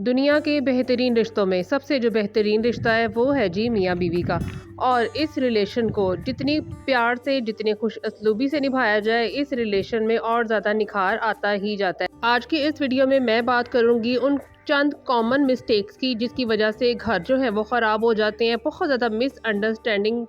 दुनिया के बेहतरीन रिश्तों में सबसे जो बेहतरीन रिश्ता है वो है जी मियाँ बीवी का। और इस रिलेशन को जितनी प्यार से जितने खुश असलूबी से निभाया जाए, इस रिलेशन में और ज़्यादा निखार आता ही जाता है। आज की इस वीडियो में मैं बात करूंगी उन चंद कॉमन मिस्टेक्स की जिसकी वजह से घर जो है वो ख़राब हो जाते हैं, बहुत ज़्यादा मिसअंडरस्टैंडिंग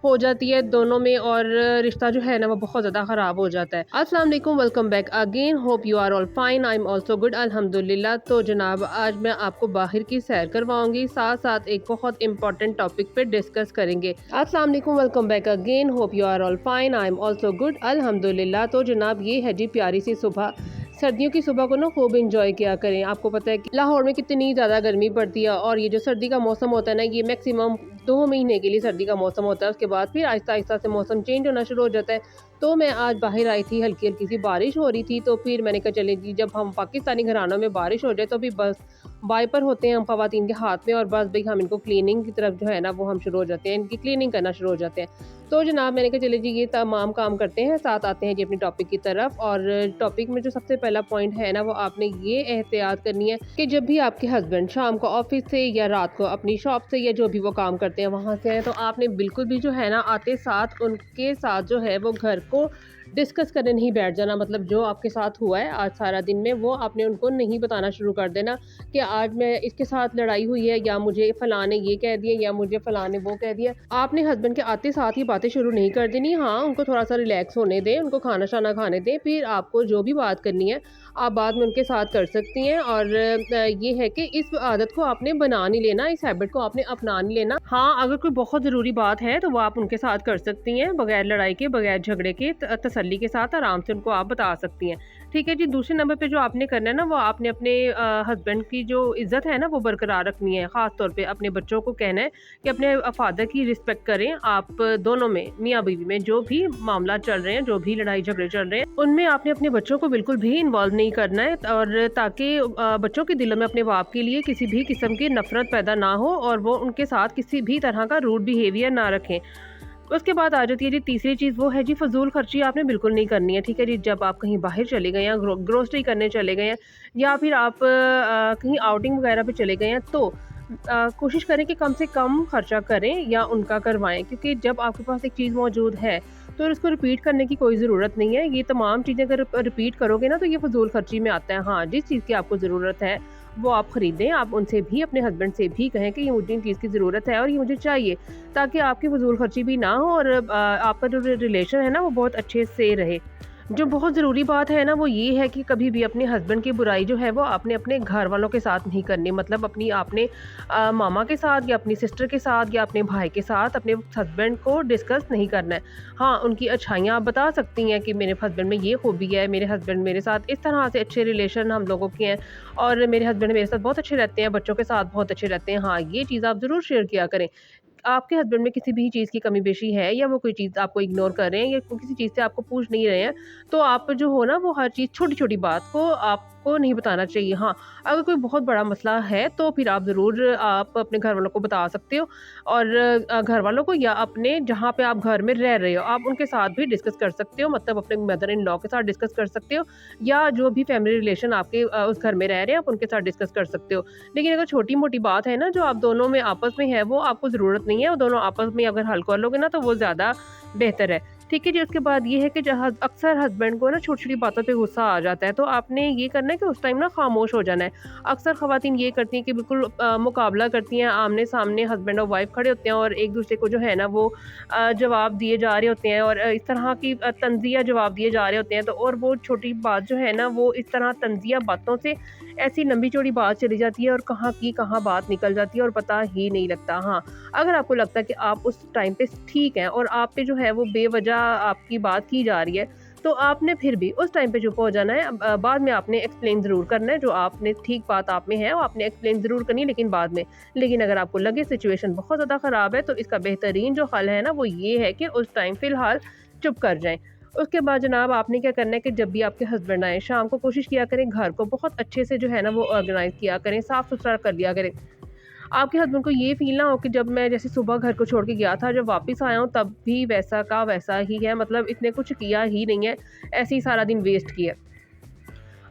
हो जाती है दोनों में, और रिश्ता जो है ना वो बहुत ज़्यादा ख़राब हो जाता है। अस्सलाम वालेकुम, welcome back again, hope you are all fine, I am also good अल्हम्दुलिल्लाह। तो जनाब, आज मैं आपको बाहर की सैर करवाऊंगी, साथ साथ एक बहुत इंपॉर्टेंट टॉपिक पे डिस्कस करेंगे। अस्सलाम वालेकुम, welcome back again, hope you are all fine, I am also good अल्हम्दुलिल्लाह। तो जनाब, ये है जी प्यारी सी सुबह। सर्दियों की सुबह को ना खूब इंजॉय किया करें। आपको पता है कि लाहौर में कितनी ज़्यादा गर्मी पड़ती है, और ये जो सर्दी का मौसम होता है ना, ये मैक्सिमम 2 महीने के लिए सर्दी का मौसम होता है। उसके बाद फिर आहिस्ता आहिस्ता से मौसम चेंज होना शुरू हो जाता है। तो मैं आज बाहर आई थी, हल्की हल्की सी बारिश हो रही थी, तो फिर मैंने कहा चले जी, जब हम पाकिस्तानी घरानों में बारिश हो जाए तो भी बस वाइपर होते हैं हम खवातीन के हाथ में, और बस भाई हम इनको क्लीनिंग की तरफ जो है ना वो हम शुरू हो जाते हैं, इनकी क्लीनिंग करना शुरू हो जाते हैं। तो जनाब, मैंने कहा चले जी, ये तमाम काम करते हैं, साथ आते हैं जी अपनी टॉपिक की तरफ। और टॉपिक में जो सबसे पहला पॉइंट है ना, वो आपने ये एहतियात करनी है कि जब भी आपके हस्बैंड शाम को ऑफिस से या रात को अपनी शॉप से या जो भी वो काम करते हैं वहाँ से हैं, तो आपने बिल्कुल भी जो है ना आते साथ उनके साथ जो है वो घर को डिस्कस करने नहीं बैठ जाना। मतलब जो आपके साथ हुआ है आज सारा दिन में, वो आपने उनको नहीं बताना शुरू कर देना कि आज मैं इसके साथ लड़ाई हुई है, या मुझे फलां ने ये कह दिया, या मुझे फलां ने वो कह दिया। आपने हस्बैंड के आते साथ ही बातें शुरू नहीं कर देनी। हाँ, उनको थोड़ा सा रिलैक्स होने दें, उनको खाना शाना खाने दें, फिर आपको जो भी बात करनी है आप बाद में उनके साथ कर सकती हैं। और ये है कि इस आदत को आपने बना नहीं लेना, इस हैबिट को आपने अपना नहीं लेना। हाँ, अगर कोई बहुत ज़रूरी बात है तो वो आप उनके साथ कर सकती हैं, बगैर लड़ाई के, बगैर झगड़े के, तसल्ली के साथ आराम से उनको आप बता सकती हैं। ठीक है जी। दूसरे नंबर पे जो आपने करना है ना, वो आपने अपने हस्बैंड की जो इज़्ज़त है ना वो बरकरार रखनी है। ख़ास तौर पे अपने बच्चों को कहना है कि अपने फादर की रिस्पेक्ट करें। आप दोनों में, मियाँ बीवी में जो भी मामला चल रहे हैं, जो भी लड़ाई झगड़े चल रहे हैं, उनमें आपने अपने बच्चों को बिल्कुल भी इन्वॉल्व नहीं करना है, और ताकि बच्चों के दिलों में अपने बाप के लिए किसी भी किस्म की नफरत पैदा ना हो, और वो उनके साथ किसी भी तरह का रूड बिहेवियर ना रखें। उसके बाद आ जाती है जी तीसरी चीज़, वो है जी फजूल खर्ची आपने बिल्कुल नहीं करनी है। ठीक है जी। जब आप कहीं बाहर चले गए हैं, ग्रोसरी करने चले गए हैं, या फिर आप कहीं आउटिंग वगैरह पे चले गए हैं, तो कोशिश करें कि कम से कम खर्चा करें या उनका करवाएं, क्योंकि जब आपके पास एक चीज़ मौजूद है तो उसको रिपीट करने की कोई ज़रूरत नहीं है। ये तमाम चीज़ें अगर रिपीट करोगे ना तो ये फजूल खर्ची में आता है। हाँ, जिस चीज़ की आपको ज़रूरत है वो आप ख़रीदें। आप उनसे भी, अपने हस्बैंड से भी कहें कि ये मुझे इन चीज़ की ज़रूरत है और ये मुझे चाहिए, ताकि आपकी फजूल खर्ची भी ना हो, और आपका जो रिलेशन है ना वो बहुत अच्छे से रहे। जो बहुत ज़रूरी बात है ना, वो ये है कि कभी भी अपने हस्बैंड की बुराई जो है वो आपने अपने घर वालों के साथ नहीं करनी। मतलब अपनी आपने मामा के साथ या अपनी सिस्टर के साथ या अपने भाई के साथ अपने हस्बैंड को डिस्कस नहीं करना है। हाँ, उनकी अच्छाइयाँ आप बता सकती हैं कि मेरे हस्बैंड में ये खूबी है, मेरे हस्बैंड मेरे साथ इस तरह से अच्छे रिलेशन हम लोगों के हैं, और मेरे हस्बैंड मेरे साथ बहुत अच्छे रहते हैं, बच्चों के साथ बहुत अच्छे रहते हैं। हाँ, ये चीज़ आप ज़रूर शेयर किया करें। आपके हस्बैंड में किसी भी चीज़ की कमी पेशी है, या वो कोई चीज़ आपको इग्नोर कर रहे हैं, या किसी चीज़ से आपको पूछ नहीं रहे हैं, तो आप जो हो ना वो हर चीज़, छोटी-छोटी बात को आपको नहीं बताना चाहिए। हाँ, अगर कोई बहुत बड़ा मसला है तो फिर आप ज़रूर आप अपने घर वालों को बता सकते हो, और घर वालों को या अपने जहाँ पे आप घर में रह रहे हो आप उनके साथ भी डिस्कस कर सकते हो। मतलब अपने मदर इन लॉ के साथ डिस्कस कर सकते हो, या जो भी फैमिली रिलेशन आपके उस घर में रह रहे हैं आप उनके साथ डिस्कस कर सकते हो। लेकिन अगर छोटी-मोटी बात है ना जो आप दोनों में आपस में है, वो आपको ज़रूरत नहीं है, वो दोनों आपस में अगर हल कर लोगे ना तो वो ज़्यादा बेहतर है। ठीक है जी। उसके बाद ये है कि जहाँ अक्सर हस्बैंड को ना छोटी-छोटी बातों पे गुस्सा आ जाता है, तो आपने ये करना है कि उस टाइम ना खामोश हो जाना है। अक्सर ख़वातीन ये करती हैं कि बिल्कुल मुकाबला करती हैं, आमने-सामने हस्बैंड और वाइफ़ खड़े होते हैं और एक-दूसरे को जो है ना वो जवाब दिए जा रहे होते हैं, और इस तरह की तंज़िया जवाब दिए जा रहे होते हैं। तो और वो छोटी बात जो है ना वो इस तरह तंज़िया बातों से ऐसी लंबी-चौड़ी बात चली जाती है, और कहाँ की कहाँ बात निकल जाती है और पता ही नहीं लगता। हाँ, अगर आपको लगता है कि आप उस टाइम पे ठीक हैं और आप पे जो है वो बेवजह आपकी बात की जा रही है, तो आपने फिर भी उस टाइम पे चुप हो जाना है। बाद में आपने एक्सप्लेन ज़रूर करना है, जो आपने ठीक बात आप में है वो आपने एक्सप्लेन ज़रूर करनी है, लेकिन बाद में। लेकिन अगर आपको लगे सिचुएशन बहुत ज़्यादा ख़राब है, तो इसका बेहतरीन जो हल है ना वो ये है कि उस टाइम फ़िलहाल चुप कर जाएँ। उसके बाद जनाब, आपने क्या करना है कि जब भी आपके हस्बैंड आएँ शाम को, कोशिश किया करें घर को बहुत अच्छे से जो है ना वो ऑर्गेनाइज़ किया करें, साफ़-सुथरा कर लिया करें। आपके हस्बैंड को ये फ़ील ना हो कि जब मैं जैसे सुबह घर को छोड़ के गया था, जब वापस आया हूँ तब भी वैसा का वैसा ही है, मतलब इसने कुछ किया ही नहीं है, ऐसे ही सारा दिन वेस्ट किया।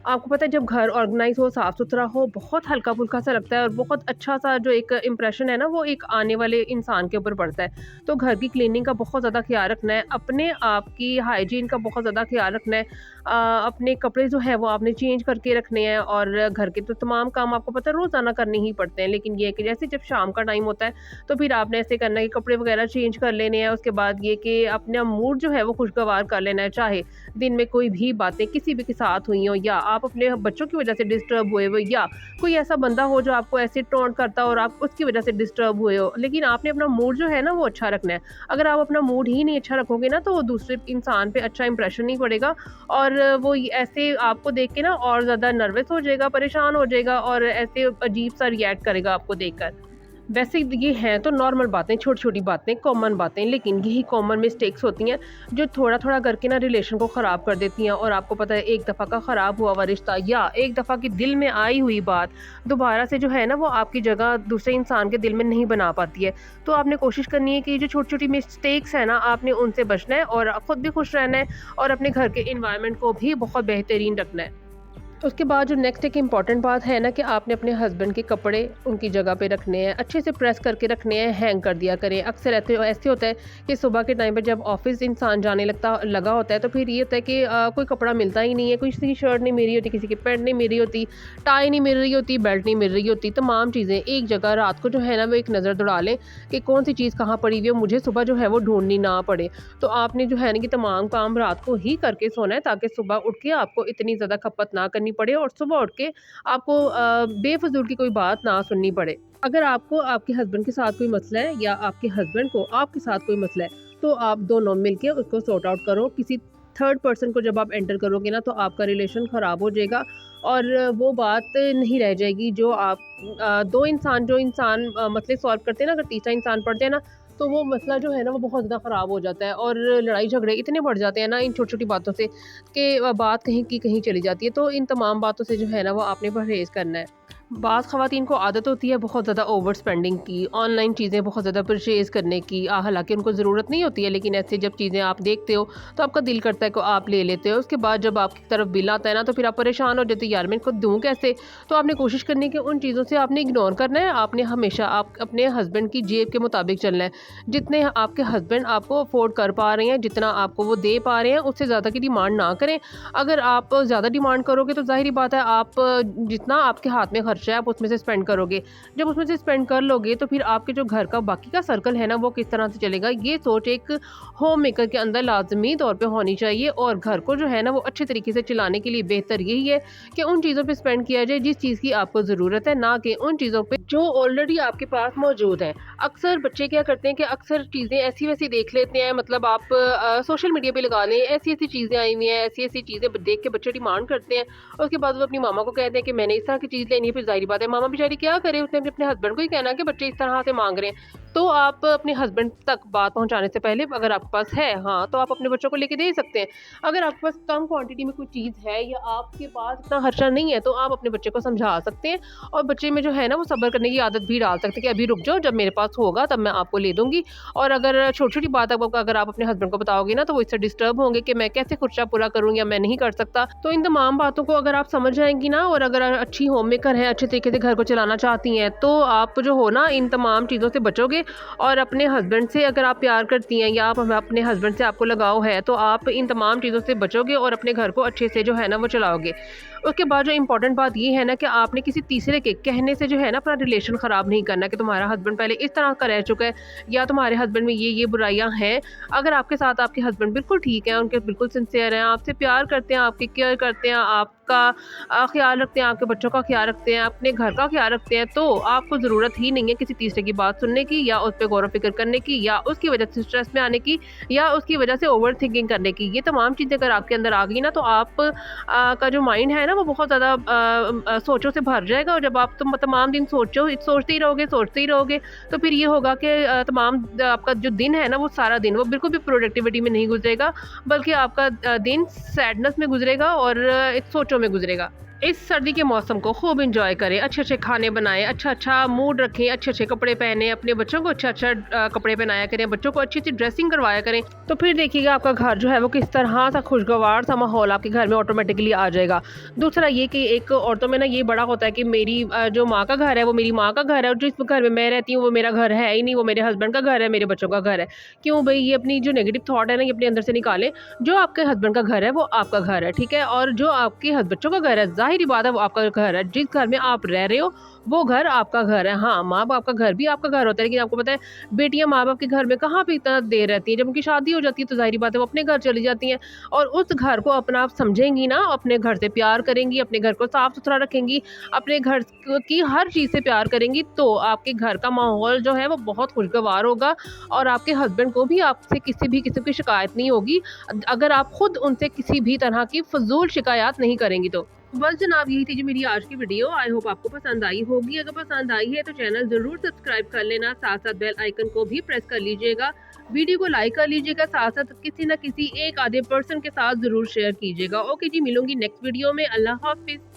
आपको पता है जब घर ऑर्गेनाइज़ हो, साफ़-सुथरा हो, बहुत हल्का-फुल्का सा लगता है और बहुत अच्छा-सा जो एक इम्प्रेशन है ना, वो एक आने वाले इंसान के ऊपर पड़ता है। तो घर की क्लीनिंग का बहुत ज़्यादा ख़्याल रखना है, अपने आप की हाइजीन का बहुत ज़्यादा ख़्याल रखना है। अपने कपड़े जो हैं वो आपने चेंज करके रखने हैं और घर के तो तमाम काम आपको पता है रोज़ाना करने ही पड़ते हैं। लेकिन ये है कि जैसे जब शाम का टाइम होता है, तो फिर आपने ऐसे करना है कि कपड़े वग़ैरह चेंज कर लेने हैं। उसके बाद ये कि अपना मूड जो है वो खुशगवार कर लेना है, चाहे दिन में कोई भी बातें किसी भी के साथ हुई हों या आप अपने बच्चों की वजह से डिस्टर्ब हुए हो या कोई ऐसा बंदा हो जो आपको ऐसे टॉन्ट करता हो और आप उसकी वजह से डिस्टर्ब हुए हो। लेकिन आपने अपना मूड जो है ना वो अच्छा रखना है। अगर आप अपना मूड ही नहीं अच्छा रखोगे ना तो वो दूसरे इंसान पे अच्छा इंप्रेशन नहीं पड़ेगा और वो ऐसे आपको देख के ना और ज़्यादा नर्वस हो जाएगा, परेशान हो जाएगा और ऐसे अजीब-सा रिएक्ट करेगा आपको देखकर। वैसे ये हैं तो नॉर्मल बातें, छोटी-छोटी बातें, कॉमन बातें, लेकिन यही कॉमन मिस्टेक्स होती हैं जो थोड़ा-थोड़ा करके ना रिलेशन को ख़राब कर देती हैं। और आपको पता है एक दफ़ा का ख़राब हुआ हुआ रिश्ता या एक दफ़ा की दिल में आई हुई बात दोबारा से जो है ना वो आपकी जगह दूसरे इंसान के दिल में नहीं बना पाती है। तो आपने कोशिश करनी है कि जो छोटी-छोटी मिस्टेक्स हैं ना आपने उनसे बचना है और खुद भी खुश रहना है और अपने घर के एनवायरनमेंट को भी बहुत बेहतरीन रखना है। उसके बाद जो नेक्स्ट एक इम्पॉर्टेंट बात है ना कि आपने अपने हस्बैंड के कपड़े उनकी जगह पे रखने हैं, अच्छे से प्रेस करके रखने हैं, हैंग कर दिया करें। अक्सर ऐसे होता है कि सुबह के टाइम पे जब ऑफिस इंसान जाने लगा होता है तो फिर ये होता है कि कोई कपड़ा मिलता ही नहीं है, किसी की शर्ट नहीं मिल रही होती, किसी की पैंट नहीं मिल रही होती, टाई नहीं मिल रही होती, बेल्ट नहीं मिल रही होती, तमाम चीज़ें एक जगह रात को जो है ना वो एक नज़र दौड़ा लें कि कौन सी चीज़ कहाँ पड़ी हुई है, मुझे सुबह जो है वो ढूंढनी ना पड़े। तो आपने जो है ना कि तमाम काम रात को ही करके सोना है ताकि सुबह उठ के आपको इतनी ज़्यादा खपत ना करनी पड़े और सुबह उठ के आपको बेफिजूल की कोई बात ना सुननी पड़े। अगर आपको आपके हस्बैंड के साथ कोई मसला है या आपके हस्बैंड को आपके साथ कोई मसला है, तो आप दोनों मिलके उसको सॉर्ट आउट करो। किसी थर्ड पर्सन को जब आप एंटर करोगे ना तो आपका रिलेशन ख़राब हो जाएगा और वो बात नहीं रह जाएगी जो आप दो इंसान जो इंसान मसले सॉल्व करते हैं ना, अगर तीसरा इंसान पड़ जाए ना तो वो मसला जो है ना वो बहुत ज़्यादा ख़राब हो जाता है और लड़ाई झगड़े इतने बढ़ जाते हैं ना इन छोटी-छोटी बातों से कि बात कहीं की कहीं चली जाती है। तो इन तमाम बातों से जो है ना वो आपने परहेज़ करना है। बाज़ ख़वातीन को आदत होती है बहुत ज़्यादा ओवर स्पेंडिंग की, ऑनलाइन चीज़ें बहुत ज़्यादा परचेज़ करने की, हालाँकि उनको ज़रूरत नहीं होती है लेकिन ऐसे जब चीज़ें आप देखते हो तो आपका दिल करता है कि आप ले लेते हो। उसके बाद जब आपकी तरफ बिल आता है ना तो फिर आप परेशान हो जाते हो, यार मैं इनको दूँ कैसे? तो आपने कोशिश करनी है कि उन चीज़ों से आपने इग्नोर करना है। आपने हमेशा आप अपने हस्बैंड की जेब के मुताबिक चलना है। जितने आपके हस्बैंड आपको अफ़ोर्ड कर पा रहे हैं, जितना आपको वो दे पा रहे हैं, उससे ज़्यादा की डिमांड ना करें। अगर आप ज़्यादा डिमांड करोगे तो ज़ाहिर-सी बात है आप जितना आपके हाथ में खर्चा है आप उसमें से स्पेंड करोगे। जब उसमें से स्पेंड कर लोगे तो फिर आपके जो घर का बाकी का सर्कल है ना वो किस तरह से चलेगा, ये सोच एक होम मेकर के अंदर लाज़मी तौर पे होनी चाहिए। और घर को जो है ना वो अच्छे तरीके से चलाने के लिए बेहतर यही है कि उन चीज़ों पे स्पेंड किया जाए जिस चीज़ की आपको ज़रूरत है, ना कि उन चीज़ों पे जो ऑलरेडी आपके पास मौजूद हैं। अक्सर बच्चे क्या करते हैं कि अक्सर चीज़ें ऐसी-वैसी देख लेते हैं, मतलब आप सोशल मीडिया पे लगा लें, ऐसी-ऐसी चीज़ें आई हुई हैं, ऐसी-ऐसी चीज़ें देख के बच्चे डिमांड करते हैं। और उसके बाद वो अपनी मामा को कहते हैं कि मैंने इस तरह की चीज़ लेनी है, फिर ज़ाहिर बात है मामा बेचारी क्या करे, उसने भी अपने हस्बैंड को ही कहना कि बच्चे इस तरह से मांग रहे हैं। तो आप अपने हस्बैंड तक बात पहुँचाने से पहले अगर आपके पास है हाँ, तो आप अपने बच्चों को लेके दे सकते हैं। अगर आपके पास कम क्वांटिटी में कोई चीज़ है या आपके पास इतना खर्चा नहीं है तो आप अपने बच्चे को समझा सकते हैं और बच्चे में जो है ना वो सब्र करने की आदत भी डाल सकते हैं कि अभी रुक जाओ, जब मेरे पास होगा तब मैं आपको ले दूँगी। और अगर छोटी-छोटी बात अगर आप अपने हस्बैंड को बताओगे ना तो वो इससे डिस्टर्ब होंगे कि मैं कैसे खर्चा पूरा करूँ या मैं नहीं कर सकता। तो इन तमाम बातों को अगर आप समझ जाएँगी ना और अगर अच्छी होम मेकर हैं, अच्छे तरीके से घर को चलाना चाहती हैं, तो आप जो हो ना इन तमाम चीज़ों से बचोगे। और अपने हस्बैंड से अगर आप प्यार करती हैं या आप अपने हस्बैंड से आपको लगाव है तो आप इन तमाम चीज़ों से बचोगे और अपने घर को अच्छे से जो है ना वो चलाओगे। उसके बाद जो इम्पोर्टेंट बात ये है ना कि आपने किसी तीसरे के कहने से जो है ना अपना रिलेशन ख़राब नहीं करना कि तुम्हारा हस्बैंड पहले इस तरह का रह चुका है या तुम्हारे हस्बैंड में ये बुराइयां हैं। अगर आपके साथ आपके हस्बैंड बिल्कुल ठीक हैं, उनके बिल्कुल सिंसियर हैं, आपसे प्यार करते हैं, आपकी केयर करते हैं, आपका ख्याल रखते हैं, आपके बच्चों का ख्याल रखते हैं, अपने घर का ख्याल रखते हैं, तो आपको ज़रूरत ही नहीं है किसी तीसरे की बात सुनने की या उस पर गौर फिक्र करने की या उसकी वजह से स्ट्रेस में आने की या उसकी वजह से ओवर थिंकिंग करने की। ये तमाम चीज़ें अगर आपके अंदर आ गई ना तो आप का जो माइंड है ना वो बहुत ज़्यादा सोचों से भर जाएगा और जब आप तुम तमाम दिन सोचते ही रहोगे तो फिर ये होगा कि तमाम आपका जो दिन है ना वो सारा दिन वो बिल्कुल भी प्रोडक्टिविटी में नहीं गुजरेगा, बल्कि आपका दिन सैडनेस में गुजरेगा और सोचों में गुजरेगा। इस सर्दी के मौसम को खूब एंजॉय करें, अच्छे अच्छे खाने बनाएं, अच्छा अच्छा मूड रखें, अच्छे अच्छे कपड़े पहने, अपने बच्चों को अच्छा अच्छा कपड़े पहनाया करें, बच्चों को अच्छी अच्छी ड्रेसिंग करवाया करें। तो फिर देखिएगा आपका घर जो है वो किस तरह सा खुशगवार सा माहौल आपके घर में ऑटोमेटिकली आ जाएगा। दूसरा ये कि एक औरतों में ना ये बड़ा होता है कि मेरी जो माँ का घर है वो मेरी माँ का घर है, और जिस घर में मैं रहती हूँ वो मेरा घर है ही नहीं, वो मेरे हस्बैंड का घर है, मेरे बच्चों का घर है। क्यों भाई, ये अपनी जो नेगेटिव थॉट है ना ये अपने अंदर से निकालें। जो आपके हस्बैंड का घर है वो आपका घर है, ठीक है, और जो आपके बच्चों का घर है जाहिर बात है वो आपका घर है। जिस घर में आप रह रहे हो वो घर आपका घर है। हाँ, माँ बाप का घर भी आपका घर होता है, लेकिन आपको पता है बेटियां माँ बाप के घर में कहाँ पे इतना देर रहती है। जब उनकी शादी हो जाती है तो जाहिर बात है वो अपने घर चली जाती हैं, और उस घर को अपना आप समझेंगी ना, अपने घर से प्यार करेंगी, अपने घर को साफ सुथरा रखेंगी, अपने घर की हर चीज़ से प्यार करेंगी, तो आपके घर का माहौल जो है वो बहुत खुशगवार होगा, और आपके हस्बैंड को भी आपसे किसी भी किस्म की शिकायत नहीं होगी अगर आप खुद उनसे किसी भी तरह की फजूल शिकायत नहीं करेंगी। तो बस जनाब, यही थी जो मेरी आज की वीडियो। आई होप आपको पसंद आई होगी। अगर पसंद आई है तो चैनल ज़रूर सब्सक्राइब कर लेना, साथ साथ बेल आइकन को भी प्रेस कर लीजिएगा, वीडियो को लाइक कर लीजिएगा, साथ साथ किसी न किसी एक आधे पर्सन के साथ ज़रूर शेयर कीजिएगा। ओके जी, मिलूंगी नेक्स्ट वीडियो में। अल्लाह हाफिज़।